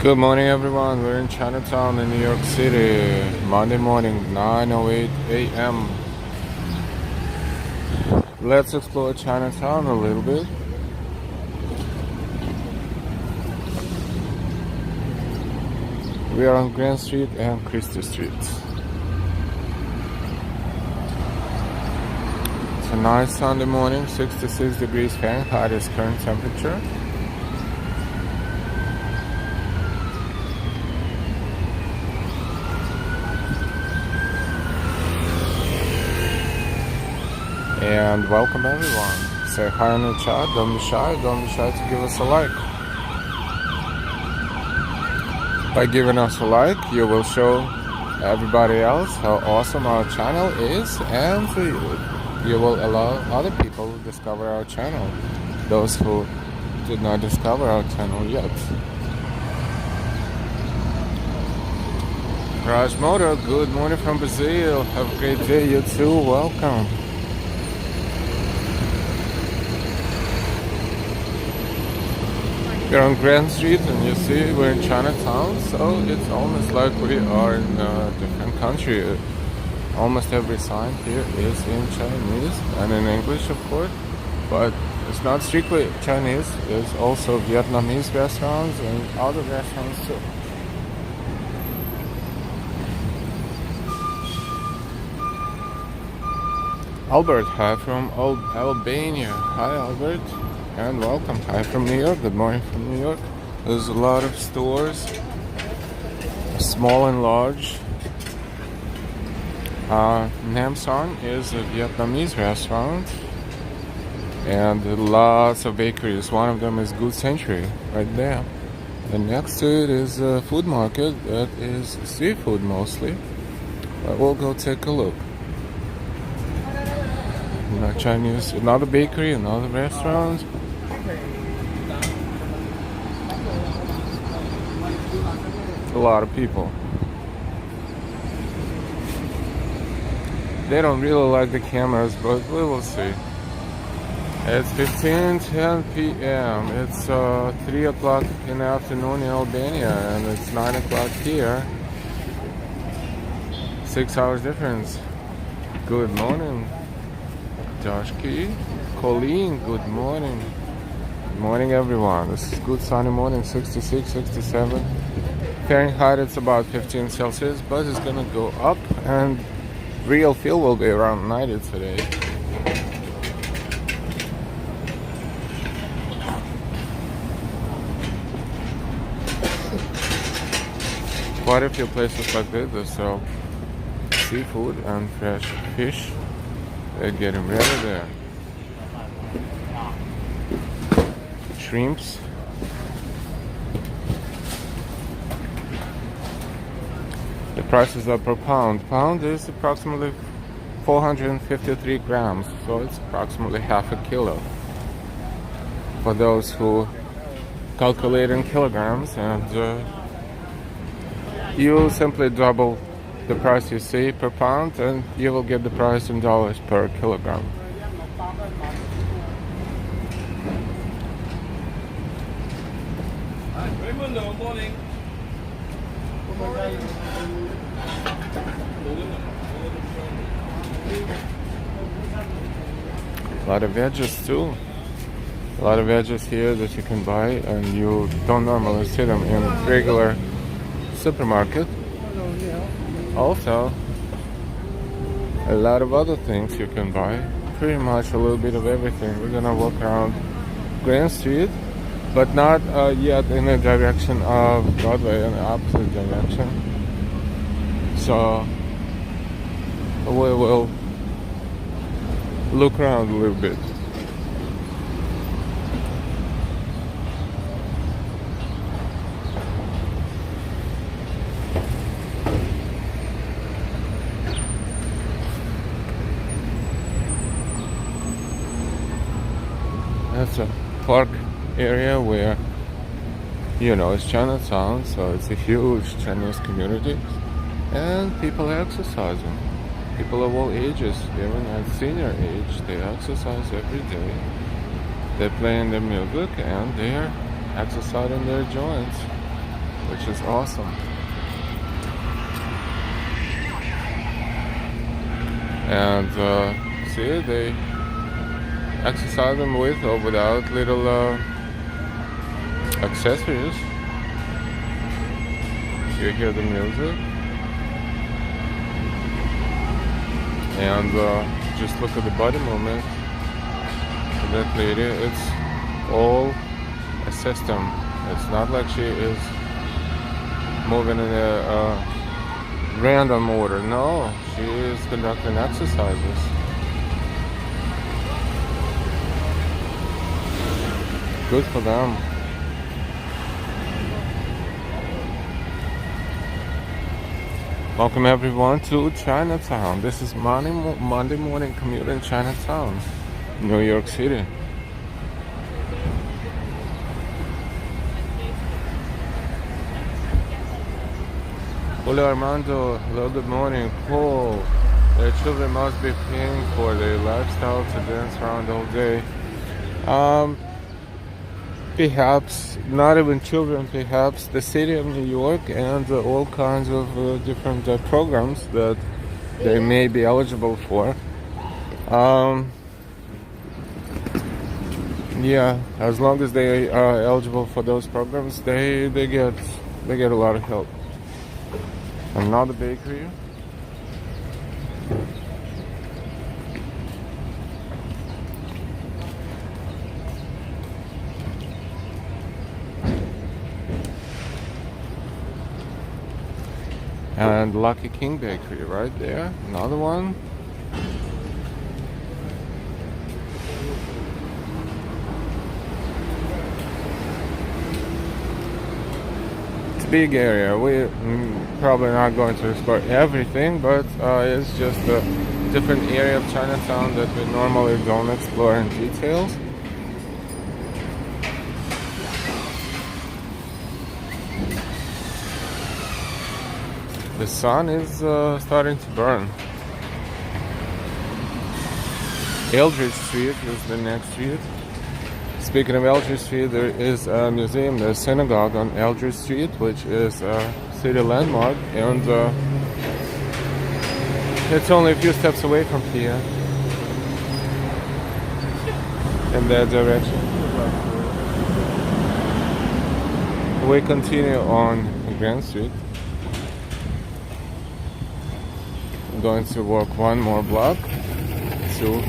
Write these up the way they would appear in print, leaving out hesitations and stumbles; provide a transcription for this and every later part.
Good morning, everyone. We're in Chinatown in New York City. Monday morning, 9:08 a.m. Let's explore Chinatown a little bit. We are on Grand Street and Christie Street. It's a nice Sunday morning, 66 degrees Fahrenheit is current temperature. And welcome everyone. Say hi in the chat, don't be shy to give us a like. By giving us a like, you will show everybody else how awesome our channel is, and you will allow other people to discover our channel, those who did not discover our channel yet. Raj Moto, good morning from Brazil. Have a great day, you too, welcome. We're on Grand Street and you see we're in Chinatown, so it's almost like we are in a different country. Almost every sign here is in Chinese and in English, of course, but it's not strictly Chinese. There's also Vietnamese restaurants and other restaurants too. Albert, hi from Albania. Hi Albert. And welcome. Hi from New York. Good morning from New York. There's a lot of stores, small and large. Nam Son is a Vietnamese restaurant, and lots of bakeries. One of them is Good Century, right there. And next to it is a food market that is seafood mostly. But we'll go take a look. Chinese, another bakery, another restaurant. A lot of people. They don't really like the cameras, but we will see. It's 15:10 p.m. It's 3 o'clock in the afternoon in Albania, and it's 9 o'clock here. 6 hours difference. Good morning. Joshki, Colleen, good morning. Good morning everyone. This is good sunny morning, 66, 67. Fahrenheit, it's about 15 Celsius, but it's gonna go up and real feel will be around 90 today. Quite a few places like this that sell seafood and fresh fish. They're getting ready there. Shrimps. The prices are per pound. Pound is approximately 453 grams, so it's approximately half a kilo. For those who calculate in kilograms, and you simply double the price you see per pound, and you will get the price in dollars per kilogram. Morning. A lot of veggies too. A lot of veggies here that you can buy, and you don't normally see them in regular supermarket. Also, a lot of other things you can buy. Pretty much a little bit of everything. We're gonna walk around Grand Street, but not yet in the direction of Broadway, in the opposite direction. So we will look around a little bit. That's a park area where, you know, it's Chinatown, so it's a huge Chinese community, and people are exercising. People of all ages, even at senior age, they exercise every day. They're playing their music and they're exercising their joints. which is awesome. And see, they exercise them with or without little accessories. You hear the music. And just look at the body movement of that lady. It's all a system. It's not like she is moving in a random order. No, she is conducting exercises. Good for them. Welcome everyone to Chinatown. This is Monday morning commute in Chinatown, New York City. Hola Armando, hello, good morning. Paul, their children must be paying for their lifestyle to dance around all day. Perhaps not even children, perhaps the city of New York and all kinds of different programs that they may be eligible for. Yeah, as long as they are eligible for those programs, they get a lot of help. Another bakery. And Lucky King Bakery right there. Another one. It's a big area. We're probably not going to explore everything, but it's just a different area of Chinatown that we normally don't explore in details. The sun is starting to burn. Eldridge Street is the next street. Speaking of Eldridge Street, there is a museum, the Synagogue on Eldridge Street, which is a city landmark, and it's only a few steps away from here in that direction. We continue on Grand Street. I'm going to walk one more block to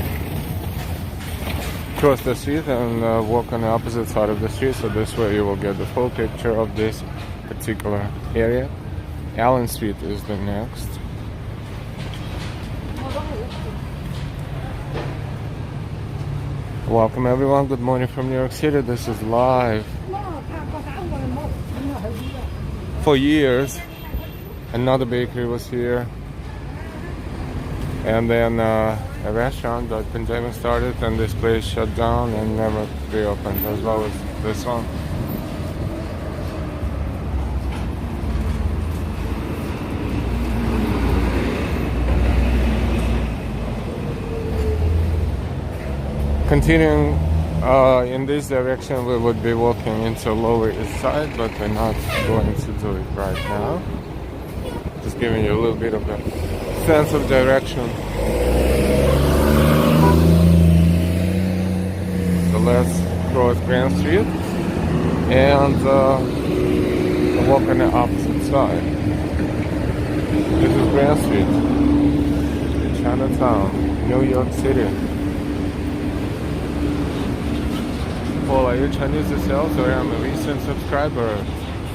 cross the street and walk on the opposite side of the street, so this way you will get the full picture of this particular area. Allen Street is the next. Welcome everyone, good morning from New York City. This is live. For years, another bakery was here. And then a restaurant, the pandemic started and this place shut down and never reopened, as well as this one. Continuing in this direction, we would be walking into Lower East Side, but we're not going to do it right now. Just giving you a little bit of a sense of direction. So let's cross Grand Street and walk on the opposite side. This is Grand Street, Chinatown, New York City. Paul, are you Chinese yourself, or I'm a recent subscriber?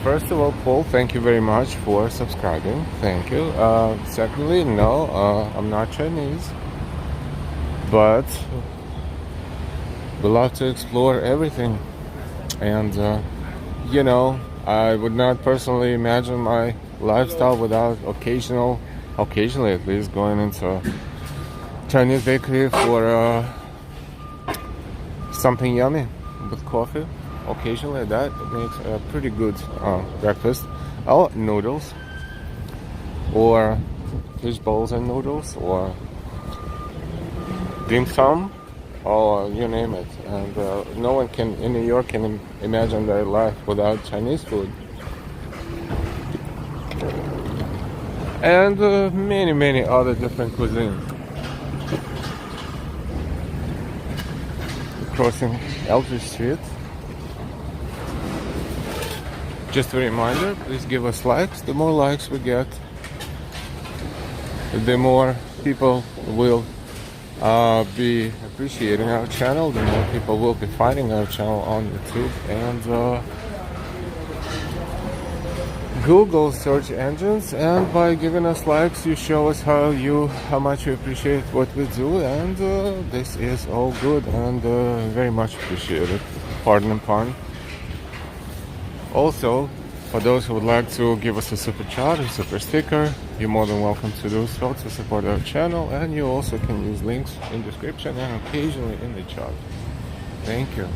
First of all, Paul, thank you very much for subscribing. Thank you. Secondly, no, I'm not Chinese, but we love to explore everything. And, you know, I would not personally imagine my lifestyle without occasionally at least, going into a Chinese bakery for something yummy with coffee. Occasionally that makes a pretty good breakfast. Oh, noodles, or fish balls and noodles, or dim sum, or you name it. And no one can in New York can imagine their life without Chinese food. and many other different cuisines. Crossing Eldridge Street. Just a reminder, please give us likes. The more likes we get, the more people will be appreciating our channel, the more people will be finding our channel on YouTube and Google search engines. And by giving us likes, you show us how much you appreciate what we do, and this is all good and very much appreciated. Pardon and pun. Also, for those who would like to give us a super chat, a super sticker, you're more than welcome to do so to support our channel, and you also can use links in the description and occasionally in the chat. Thank you.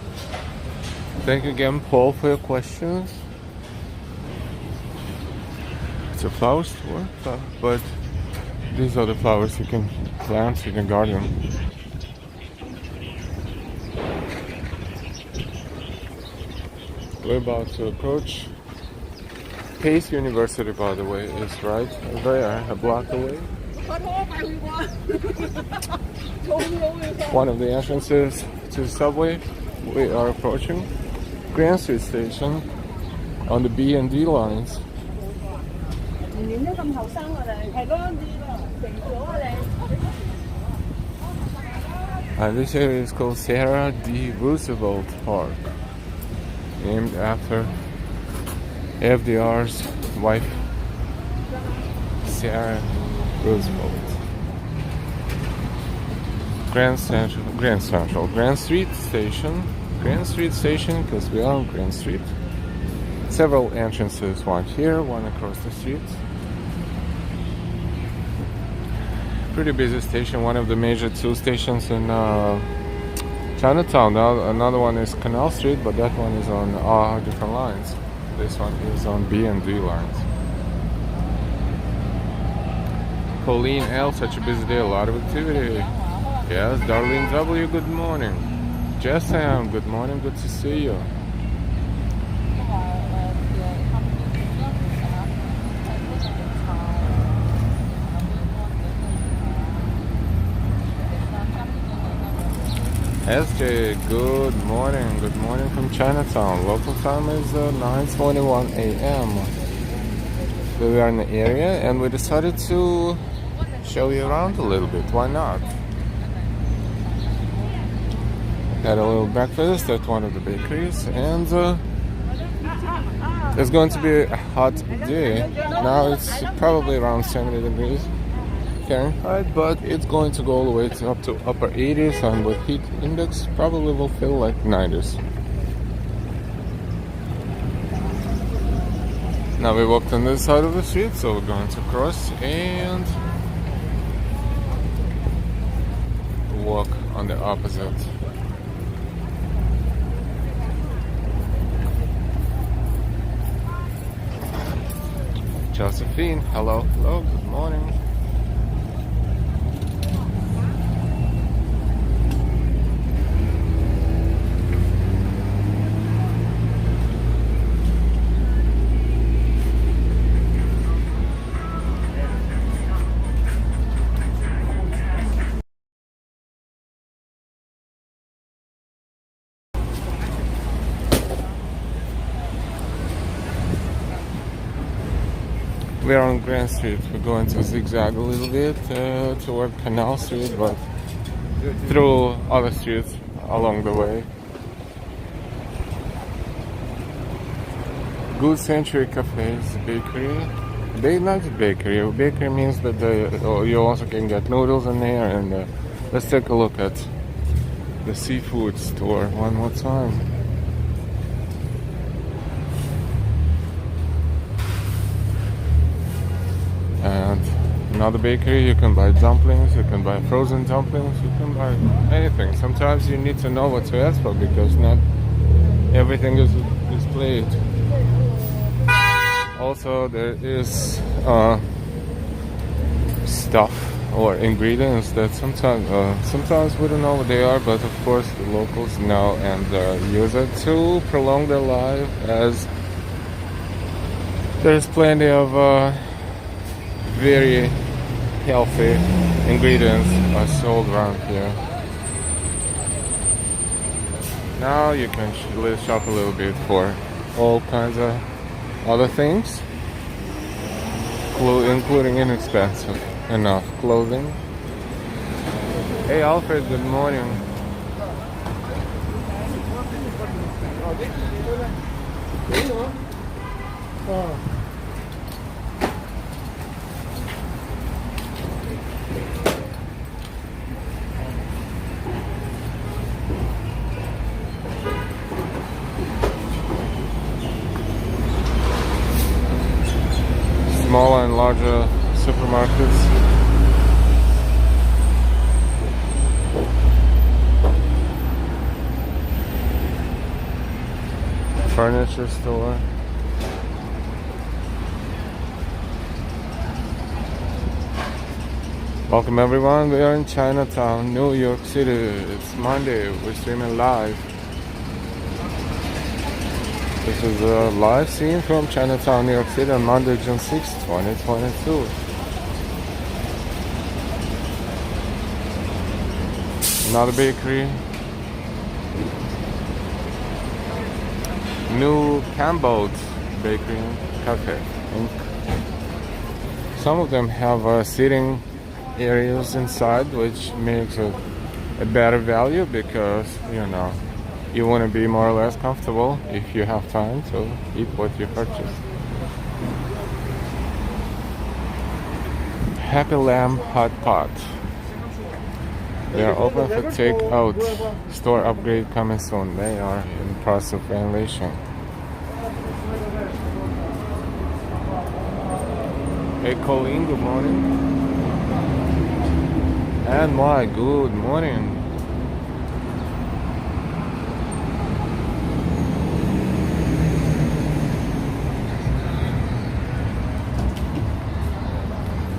Thank you again, Paul, for your questions. It's a flower store, but these are the flowers you can plant, you can garden. We're about to approach Pace University, by the way, is right there, a block away. One of the entrances to the subway. We are approaching Canal Street station on the B and D lines. And this area is called Sarah D. Roosevelt Park, named after FDR's wife, Sarah Roosevelt. Grand Street Station, because we are on Grand Street. Several entrances, one here, one across the street. Pretty busy station, one of the major two stations in Chinatown. Now another one is Canal Street, but that one is on different lines. This one is on B and D lines. Pauline L, such a busy day, a lot of activity. Yes, Darlene W, good morning. Jessam, good morning, good to see you. SJ, good morning from Chinatown. Local time is 9:21 a.m. We are in the area and we decided to show you around a little bit. Why not? Had a little breakfast at one of the bakeries, and it's going to be a hot day. Now it's probably around 70 degrees. Fahrenheit, but it's going to go all the way up to upper 80s, and with heat index probably will feel like 90s. Now we walked on this side of the street, so we're going to cross and walk on the opposite. Josephine, hello, good morning. We are on Grand Street. We're going to zigzag a little bit toward Canal Street, but through other streets along the way. Good Century Cafes, bakery. Not bakery. Bakery means that you also can get noodles in there. And let's take a look at the seafood store one more time. And another bakery, you can buy dumplings, you can buy frozen dumplings, you can buy anything. Sometimes you need to know what to ask for because not everything is displayed. Also, there is stuff or ingredients that sometimes we don't know what they are, but of course the locals know and use it to prolong their life as There's plenty of very healthy ingredients are sold around here. Now you can shop a little bit for all kinds of other things, including inexpensive enough clothing. Hey Alfred, good morning. Smaller and larger supermarkets. Furniture store. Welcome everyone, we are in Chinatown, New York City. It's Monday, we're streaming live. This is a live scene from Chinatown, New York City on Monday, June 6, 2022. Another bakery. New Campbell's Bakery and Cafe. Some of them have seating areas inside, which makes it a better value because, you know, you want to be more or less comfortable if you have time to eat what you purchase. Happy Lamb Hot Pot. They are open for takeout. Store upgrade coming soon. They are in the process of renovation. Hey Colleen, good morning. And my good morning.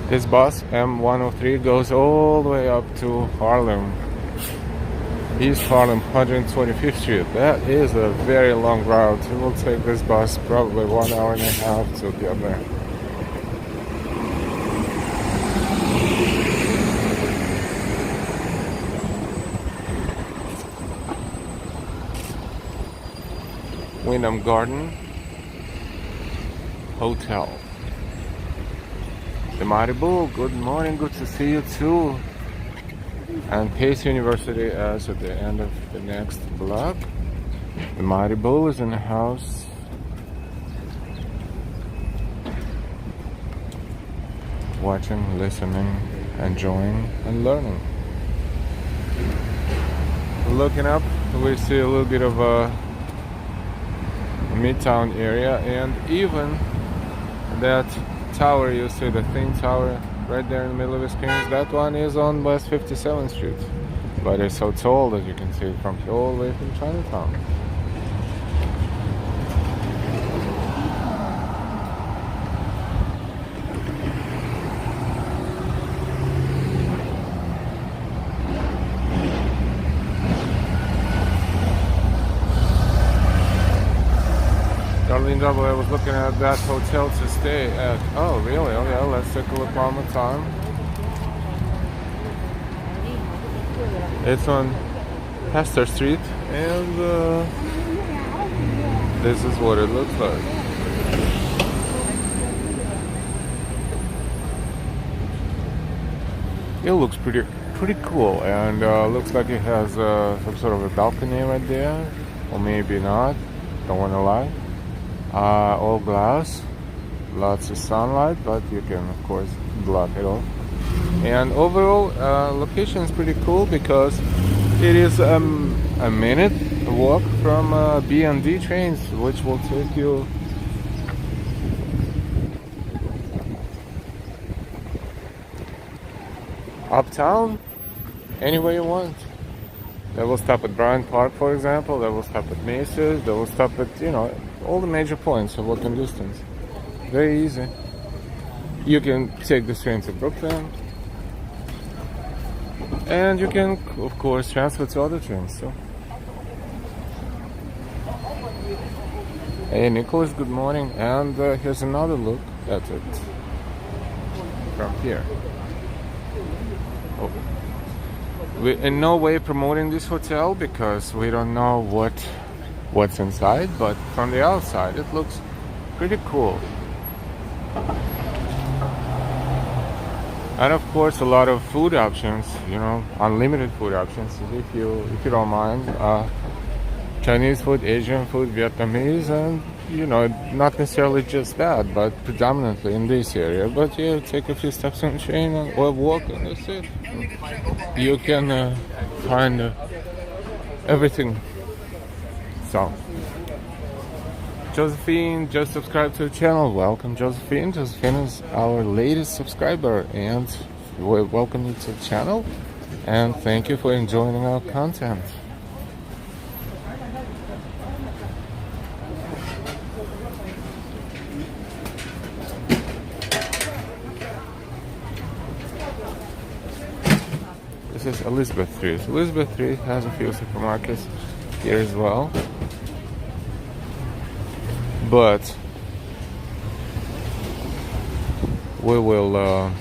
This bus, M103, goes all the way up to Harlem. East Harlem, 125th Street. That is a very long route. It will take this bus probably 1 hour and a half to get there. Wyndham Garden Hotel. The Mighty Bull, good morning, good to see you too. And Pace University is at the end of the next block. The Mighty Bull is in the house. Watching, listening, enjoying, and learning. Looking up, we see a little bit of a Midtown area, and even that tower, you see the thin tower right there in the middle of the screen, that one is on West 57th Street, but it's so tall that you can see it from all the way from Chinatown. I was looking at that hotel to stay at. Oh, really? Okay, let's take a look one more time. It's on Hester Street, and this is what it looks like. It looks pretty cool, and looks like it has some sort of a balcony right there, or maybe not. Don't want to lie. All glass, lots of sunlight, but you can of course block it off. And overall, location is pretty cool because it is a minute walk from B&D trains, which will take you uptown anywhere you want. They will stop at Bryant Park, for example. They will stop at Macy's. They will stop at, you know, all the major points of walking distance. Very easy. You can take the train to Brooklyn, and you can, of course, transfer to other trains. So, Hey Nicholas, good morning. And here's another look at it from here. Oh. We're in no way promoting this hotel because we don't know what's inside, but from the outside it looks pretty cool. And of course a lot of food options, you know, unlimited food options if you don't mind. Chinese food, Asian food, Vietnamese, and you know, not necessarily just that, but predominantly in this area. But yeah, take a few steps on the train or walk, and that's it. You can find everything. So, Josephine just subscribed to the channel. Welcome, Josephine. Josephine is our latest subscriber, and we welcome you to the channel. And thank you for enjoying our content. This is Elizabeth Street. Elizabeth Street has a few supermarkets here as well. But we will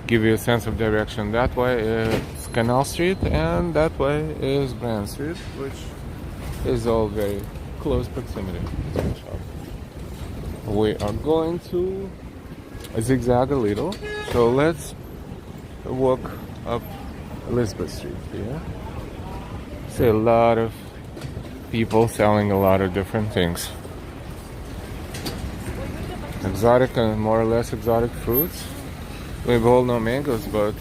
give you a sense of direction. That way is Canal Street and that way is Grand Street, which is all very close proximity. We are going to zigzag a little, so let's walk up Elizabeth Street here. See a lot of people selling a lot of different things. Exotic and more or less exotic fruits. We all know mangoes, but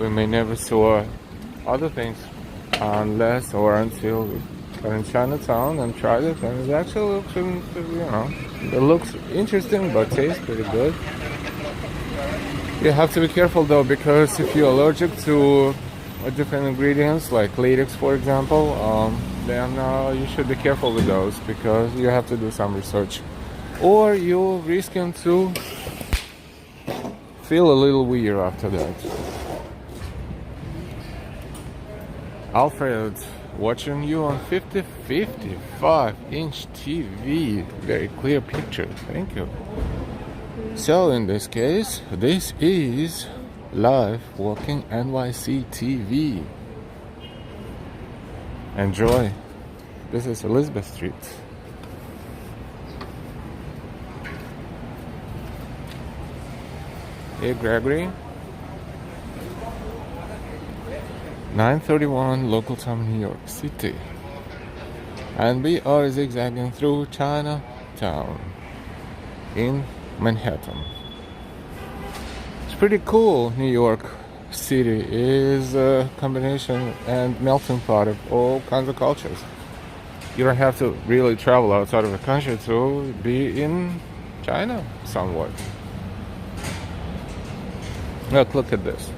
we may never saw other things unless or until we are in Chinatown and tried it, and it actually looks, you know, it looks interesting but tastes pretty good. You have to be careful though, because if you're allergic to different ingredients like latex, for example, then you should be careful with those, because you have to do some research, or you're risking to feel a little weird after that. Alfred, watching you on 55-inch TV. Very clear picture. Thank you. So in this case, this is live walking NYC TV. Enjoy. This is Elizabeth Street. Hey Gregory. 9:31 local time, New York City, and we are zigzagging through Chinatown in Manhattan. It's pretty cool. New York City is a combination and melting pot of all kinds of cultures. You don't have to really travel outside of the country to be in China somewhat. Look at this.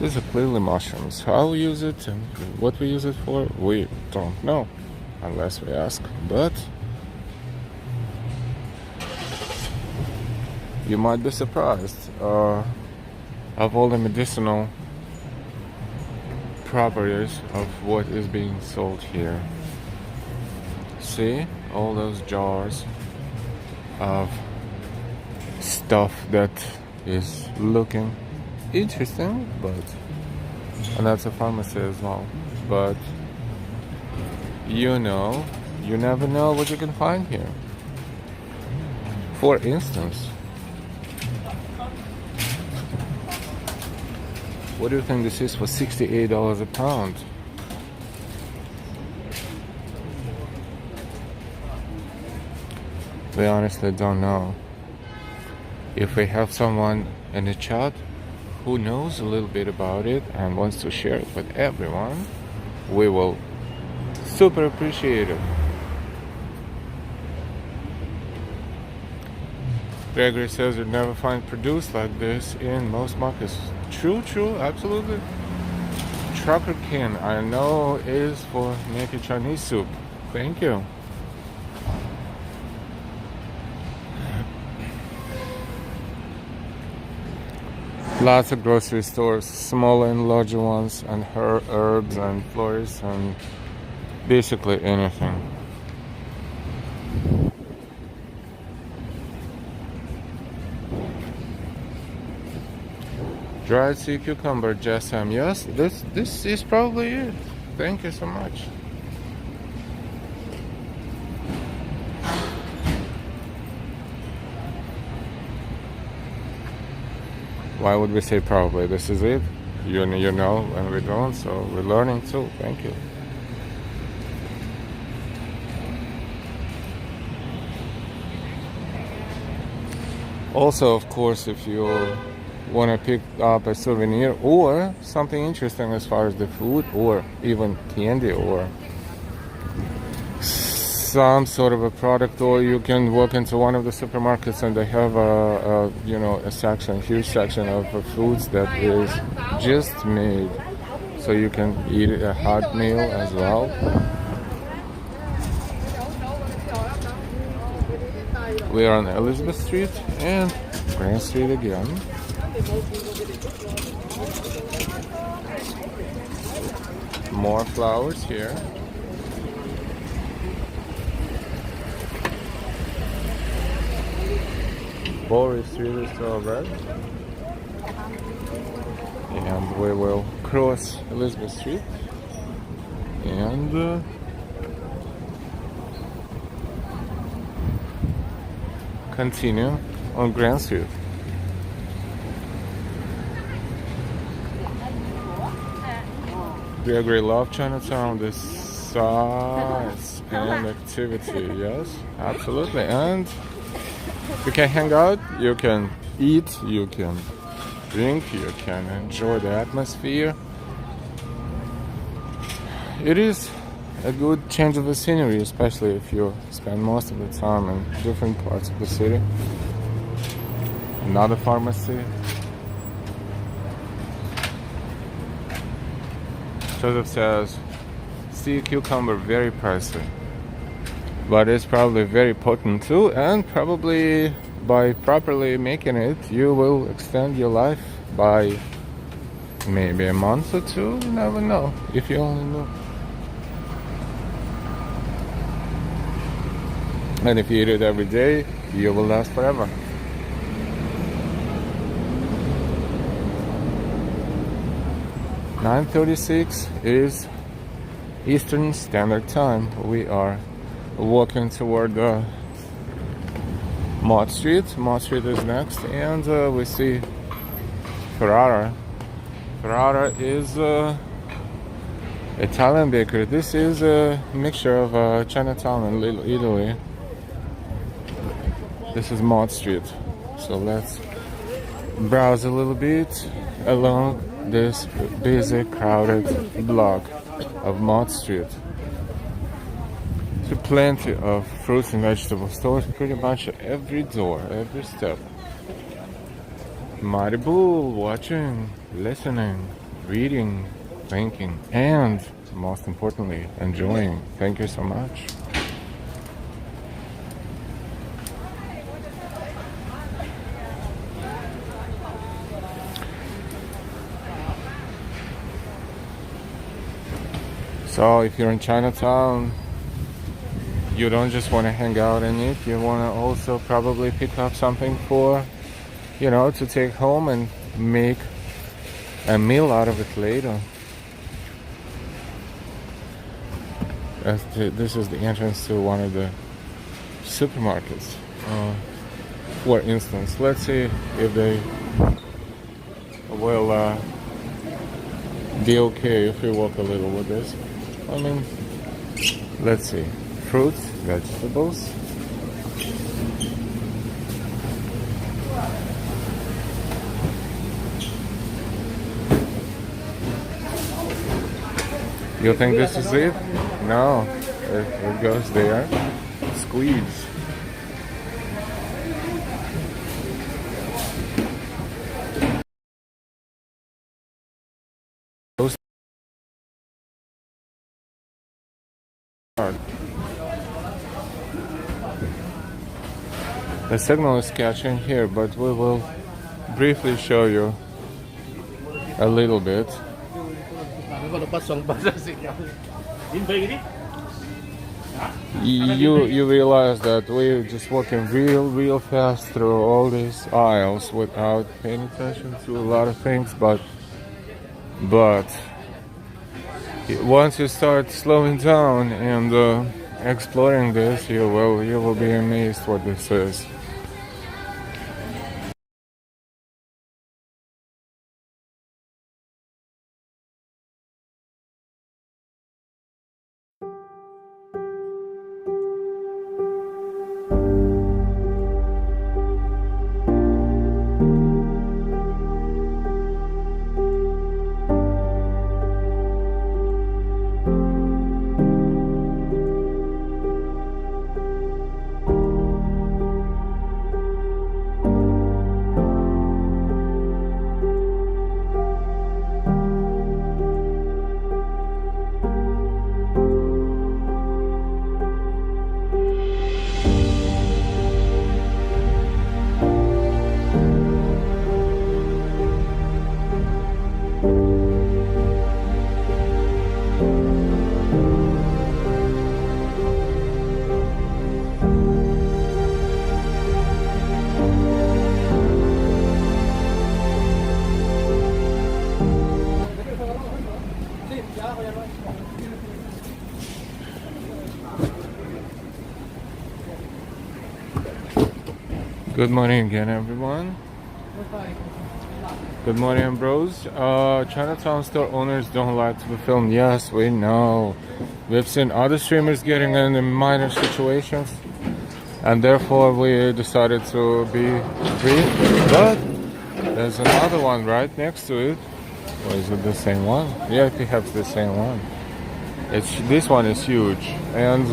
These are clearly mushrooms. How we use it and what we use it for, we don't know, unless we ask. But you might be surprised of all the medicinal properties of what is being sold here. See all those jars of stuff that is looking interesting, and that's a pharmacy as well, but you know, you never know what you can find here. For instance, what do you think this is for $68 a pound? We honestly don't know. If we have someone in the chat who knows a little bit about it and wants to share it with everyone, we will super appreciate it. Gregory says you'd never find produce like this in most markets. True, absolutely. Trucker King, I know, is for making Chinese soup. Thank you. Lots of grocery stores, smaller and larger ones, and herbs and florists and basically anything. Dried sea cucumber, Jessam. Yes, this is probably it. Thank you so much. Why would we say probably? This is it. You know, and we don't, so we're learning too. Thank you. Also, of course, if you want to pick up a souvenir or something interesting as far as the food or even candy or some sort of a product, or you can walk into one of the supermarkets and they have a section, huge section of foods that is just made, so you can eat a hot meal as well. We are on Elizabeth Street and Grand Street again. More flowers here. Boris Street is still red. And we will cross Elizabeth Street and continue on Grand Street. We agree, love Chinatown, the size and activity, yes, absolutely. And you can hang out, you can eat, you can drink, you can enjoy the atmosphere. It is a good change of the scenery, especially if you spend most of the time in different parts of the city. Another pharmacy. Joseph says, sea cucumber very pricey, but it's probably very potent too, and probably by properly making it you will extend your life by maybe a month or two. You never know, if you only knew. And if you eat it every day, you will last forever. (9:36) is Eastern Standard Time. We are walking toward Mott Street. Mott Street is next, and we see Ferrara. Ferrara is Italian bakery. This is a mixture of Chinatown and Little Italy. This is Mott Street. So let's browse a little bit along this busy, crowded block of Mott Street. There's plenty of fruits and vegetable stores, pretty much every door, every step. Mighty Bull, watching, listening, reading, thinking, and most importantly, enjoying. Thank you so much. So if you're in Chinatown, you don't just want to hang out and eat, you want to also probably pick up something for, to take home and make a meal out of it later. This is the entrance to one of the supermarkets. For instance, let's see if they will be okay if we walk a little with this. Let's see. Fruits, vegetables. You think this is it? No. It goes there. Squeeze. The signal is catching here, but we will briefly show you a little bit. You realize that we're just walking real fast through all these aisles without paying attention to a lot of things, but once you start slowing down and exploring this, you will be amazed what this is. Good morning again, everyone. Good morning, bros. Chinatown store owners don't like to be filmed. Yes, we know. We've seen other streamers getting in minor situations, and therefore we decided to be brief. But there's another one right next to it. Or is it the same one? Yeah, perhaps the same one. This one is huge, and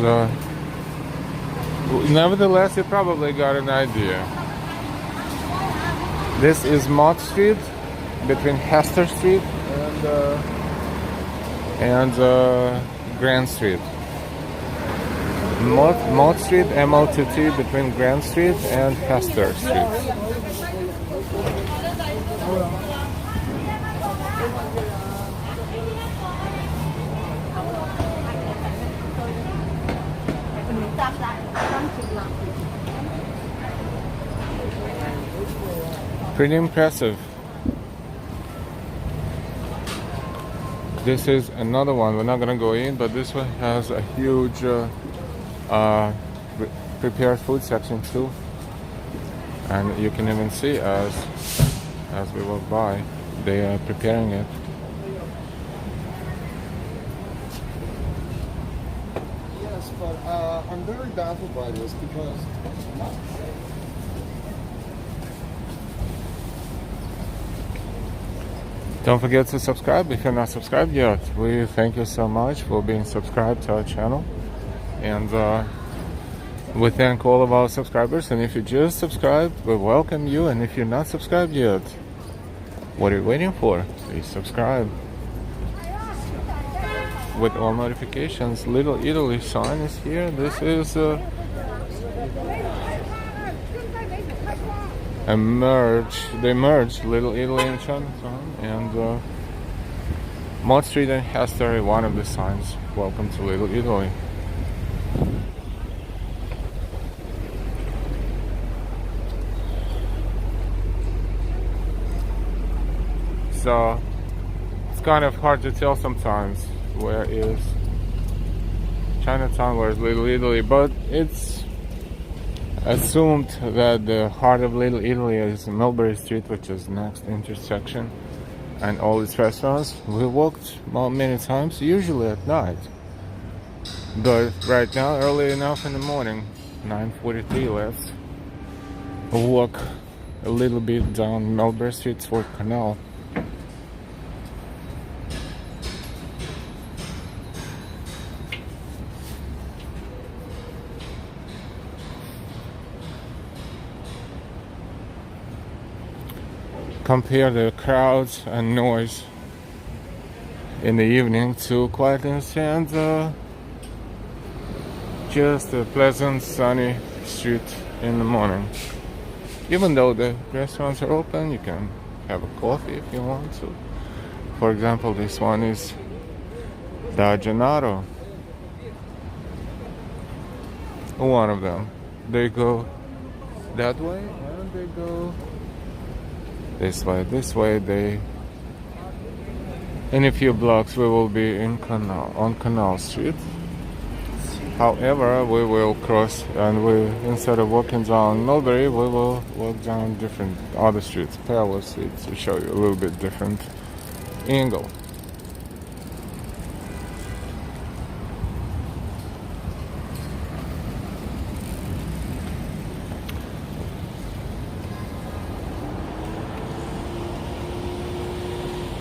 nevertheless, you probably got an idea. This is Mott Street, between Hester Street and Grand Street. Mott Street, MLTT, between Grand Street and Hester Street. Pretty impressive. This is another one. We're not gonna go in, but this one has a huge prepared food section too, and you can even see as we walk by, they are preparing it. Yes, but I'm very baffled by this because. Don't forget to subscribe if you're not subscribed yet. We thank you so much for being subscribed to our channel, and we thank all of our subscribers. And if you just subscribed, we welcome you. And if you're not subscribed yet, what are you waiting for? Please subscribe with all notifications. Little Italy sign is here. This is they merged Little Italy and Chinatown, and Mott Street and Hester, one of the signs. Welcome to Little Italy. So it's kind of hard to tell sometimes where is Chinatown, where is Little Italy, but it's assumed that the heart of Little Italy is Mulberry Street, which is next intersection, and all its restaurants. We walked many times, usually at night, but right now, early enough in the morning, 9:43. Let's walk a little bit down Mulberry Street toward Canal. Compare the crowds and noise in the evening to quietness and just a pleasant sunny street in the morning. Even though the restaurants are open, you can have a coffee if you want to. For example, this one is the Gennaro. One of them. They go that way and they go this way. This way they. In a few blocks we will be in on Canal Street. However, we will cross and instead of walking down Mulberry, we will walk down different other streets, parallel streets, to show you a little bit different angle.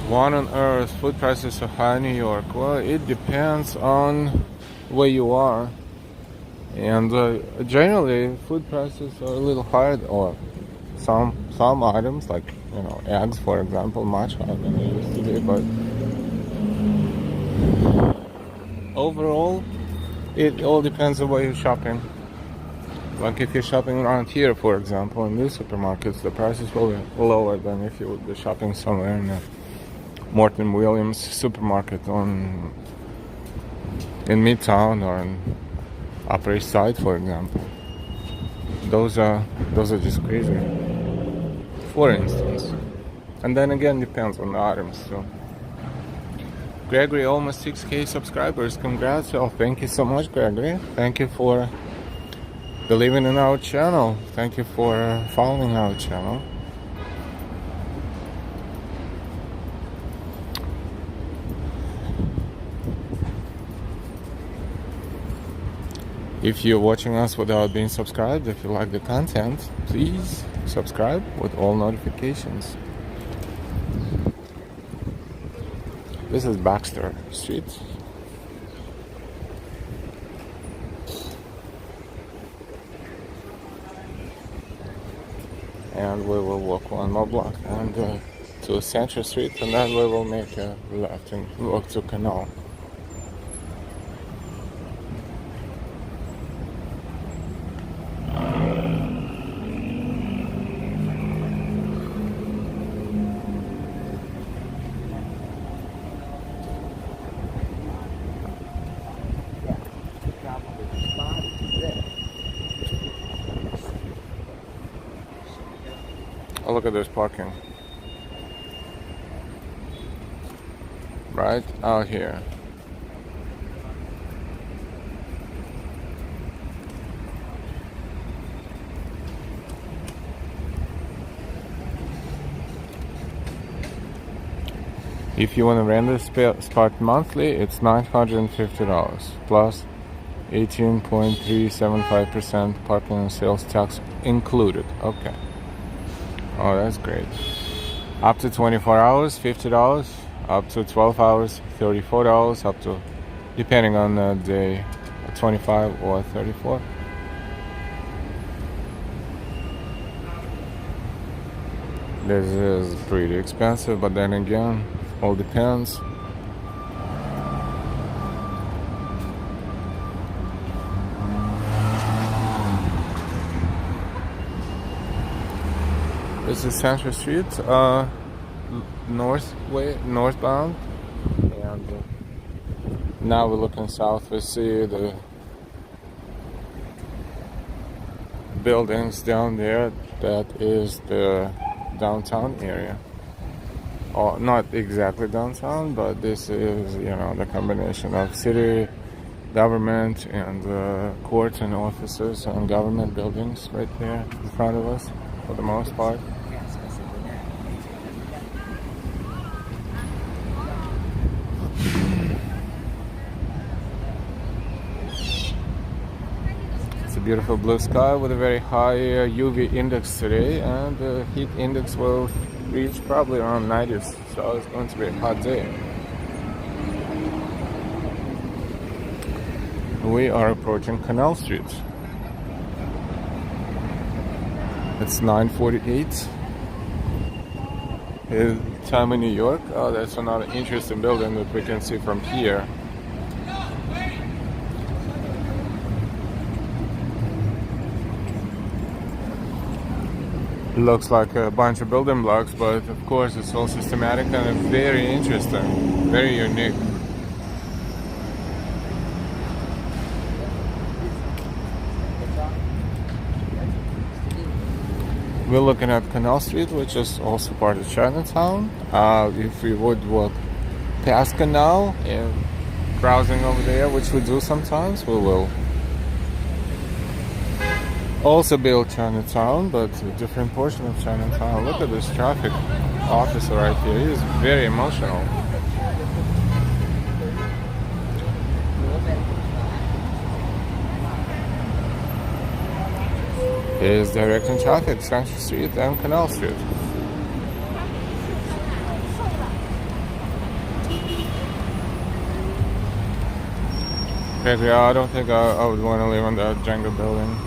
Why on earth food prices so high in New York? Well, it depends on where you are, and generally food prices are a little higher, or some items like eggs, for example, much higher than they used to be. But overall, it all depends on where you're shopping. Like if you're shopping around here, for example, in these supermarkets, the prices will be lower than if you would be shopping somewhere in a Morton Williams supermarket in Midtown or in Upper East Side, for example. Those are just crazy, for instance. And then again, depends on the items too. Gregory, almost 6K subscribers. Congrats. Oh, thank you so much, Gregory. Thank you for believing in our channel. Thank you for following our channel. If you're watching us without being subscribed, if you like the content, please subscribe with all notifications. This is Baxter Street. And we will walk one more block and to Central Street, and then we will make a left and walk to Canal. Oh, look at this parking. Right out here. If you want to rent this spot monthly, it's $950 plus 18.375% parking and sales tax included. Okay. Oh, that's great. Up to 24 hours, $50. Up to 12 hours, $34. Up to, depending on the day, 25 or 34. This is pretty expensive, but then again, all depends. This is Central Street, northbound, and now we're looking south. We see the buildings down there. That is the downtown area. Or not exactly downtown, but this is, the combination of city government and courts and offices and government buildings right there in front of us for the most part. Beautiful blue sky with a very high UV index today, and the heat index will reach probably around 90s, so it's going to be a hot day. We are approaching Canal Street. It's 9:48. Time in New York. Oh, that's another interesting building that we can see from here. Looks like a bunch of building blocks, but of course it's all systematic and very interesting, very unique. We're looking at Canal Street, which is also part of Chinatown. If we would walk past Canal and browsing over there, which we do sometimes, we will also build Chinatown, but a different portion of Chinatown. Look at this traffic officer right here. He is very emotional. He is directing traffic, Central Street and Canal Street. Yeah, I don't think I would want to live in that Jenga building.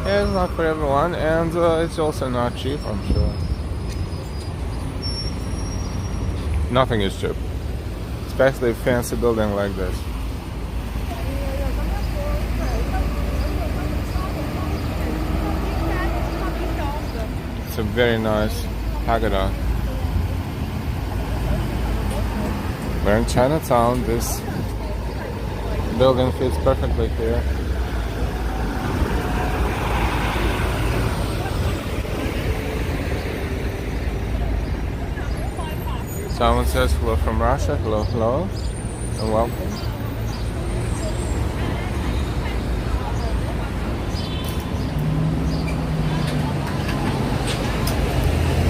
It's not for everyone, and it's also not cheap, I'm sure. Nothing is cheap, especially a fancy building like this. It's a very nice pagoda. We're in Chinatown. This building fits perfectly here. Someone says hello from Russia. Hello, hello, and welcome.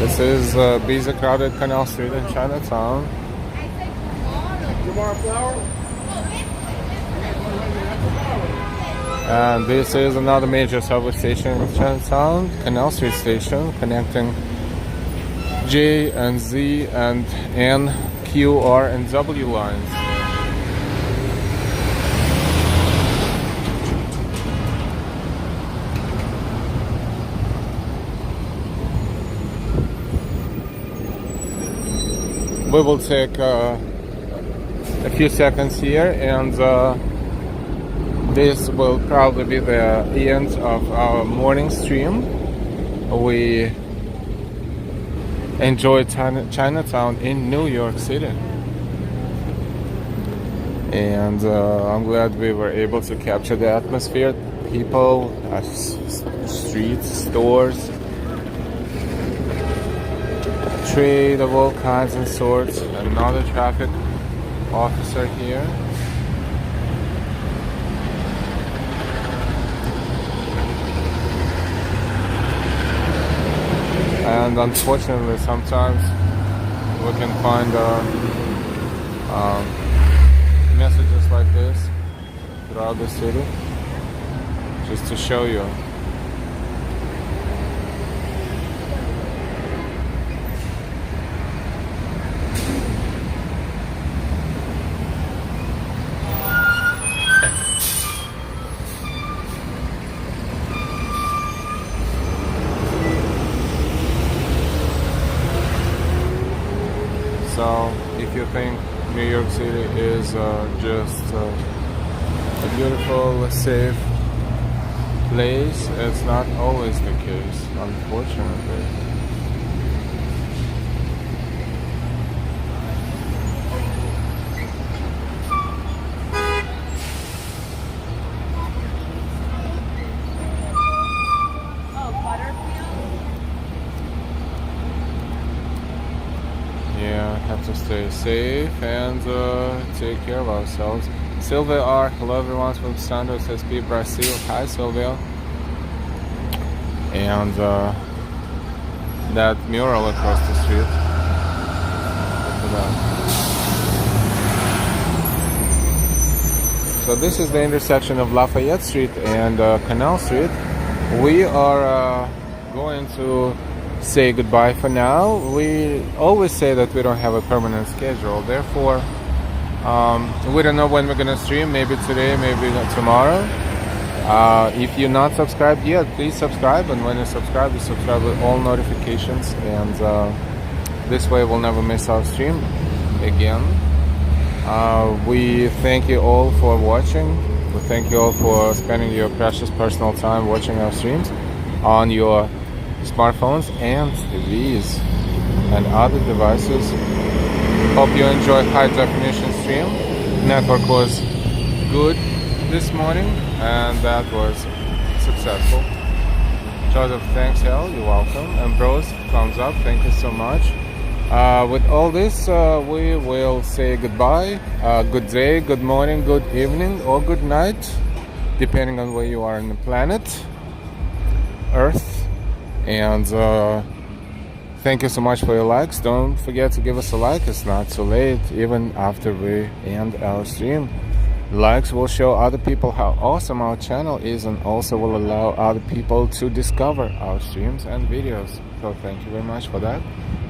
This is busy, crowded Canal Street in Chinatown. And this is another major subway station in Chinatown, Canal Street station, connecting J and Z and N, Q, R, and W lines. We will take a few seconds here, and this will probably be the end of our morning stream. We enjoyed Chinatown in New York City, and I'm glad we were able to capture the atmosphere, people, streets, stores, trade of all kinds and sorts. Another traffic officer here. And unfortunately, sometimes we can find messages like this throughout the city, just to show you. So, if you think New York City is just a beautiful, safe place, it's not always the case, unfortunately. Have to stay safe and take care of ourselves. Sylvia R. Hello everyone from Santos SP Brazil. Hi Sylvia. And that mural across the street. Look at that. So this is the intersection of Lafayette Street and Canal Street. We are going to say goodbye for now. We always say that we don't have a permanent schedule, therefore we don't know when we're gonna stream. Maybe today, maybe tomorrow. If you're not subscribed yet, please subscribe, and when you subscribe with all notifications, and this way we'll never miss our stream again. We thank you all for watching. We thank you all for spending your precious personal time watching our streams on your smartphones and TVs and other devices. Hope you enjoyed high definition stream. Network was good this morning and that was successful. Joseph, thanks, Hal, you're welcome. And bros, thumbs up, thank you so much. With all this, we will say goodbye. Good day, good morning, good evening, or good night, depending on where you are on the planet Earth. And thank you so much for your likes. Don't forget to give us a like. It's not too late, even after we end our stream. Likes will show other people how awesome our channel is and also will allow other people to discover our streams and videos. So thank you very much for that.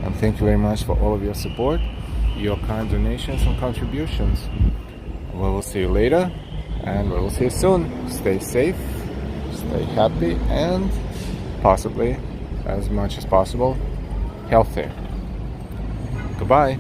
And thank you very much for all of your support, your kind donations and contributions. We will see you later and we will see you soon. Stay safe, stay happy, and possibly, as much as possible, healthy. Goodbye.